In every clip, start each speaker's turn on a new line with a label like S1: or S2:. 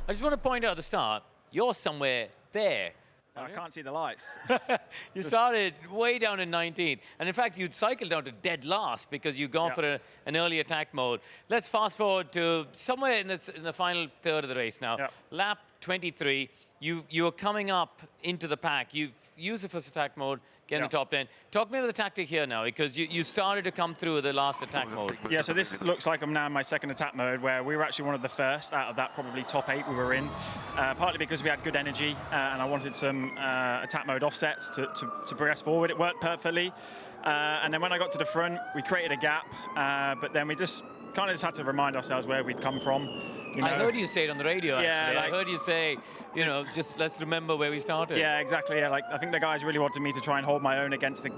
S1: I just want to point out at the start, you're somewhere there.
S2: I can't see the lights.
S1: You started way down in 19th. And in fact, you'd cycled down to dead last because you'd gone for an early attack mode. Let's fast forward to somewhere in the final third of the race now. Lap 23, you are coming up into the pack. You've used the first attack mode, get in the top 10. Talk me about the tactic here now, because you started to come through the last attack mode.
S2: Yeah, so this looks like I'm now in my second attack mode, where we were actually one of the first out of that probably top 8 we were in, partly because we had good energy and I wanted some attack mode offsets to progress forward. It worked perfectly. And then when I got to the front, we created a gap, but then we just kind of had to remind ourselves where we'd come from. You know?
S1: I heard you say it on the radio, actually.
S2: Like,
S1: I heard you say, you know, just let's remember where we started.
S2: Yeah, exactly. Yeah, like I think the guys really wanted me to try and hold my own against the,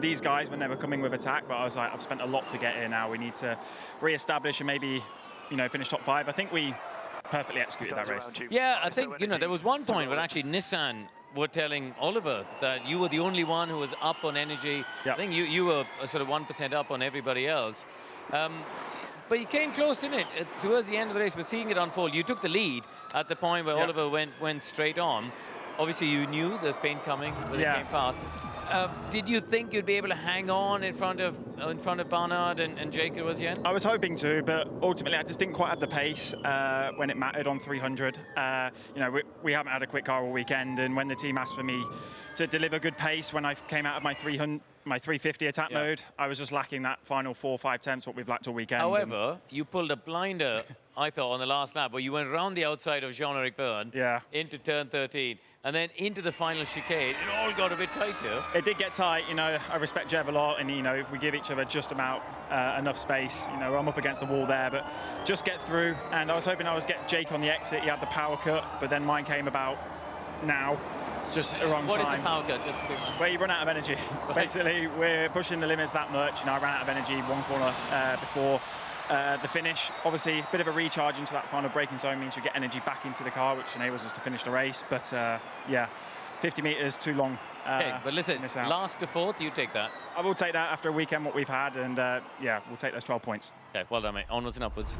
S2: these guys when they were coming with attack. But I was like, I've spent a lot to get here now. We need to re-establish and maybe, finish top 5. I think we perfectly executed that race.
S1: Yeah, I think, there was one point where actually Nissan were telling Oliver that you were the only one who was up on energy. I think you were sort of 1% up on everybody else. But you came close, didn't it? Towards the end of the race, we're seeing it unfold. You took the lead at the point where Oliver went straight on. Obviously, you knew there's pain coming, but it came fast. Did you think you'd be able to hang on in front of Barnard and Jake towards the end?
S2: I was hoping to, but ultimately I just didn't quite have the pace when it mattered on 300. We haven't had a quick car all weekend, and when the team asked for me to deliver good pace when I came out of my 350 attack mode, I was just lacking that final 4 or 5 tenths, what we've lacked all weekend.
S1: However, you pulled a blinder, I thought, on the last lap, where you went around the outside of Jean-Eric Verne into turn 13, and then into the final chicane. It all got a bit tight here.
S2: It did get tight. I respect Jev a lot, and we give each other just about enough space. I'm up against the wall there, but just get through. And I was hoping I was get Jake on the exit. He had the power cut, but then mine came about now. It's just the wrong time.
S1: What is the power cut? Just
S2: where you run out of energy. Basically, we're pushing the limits that much. I ran out of energy one corner before the finish. Obviously, a bit of a recharge into that final braking zone means you get energy back into the car, which enables us to finish the race. But 50 meters too long.
S1: But listen, last to fourth, you take that.
S2: I will take that after a weekend what we've had, and we'll take those 12 points.
S1: Okay, well done, mate. Onwards and upwards.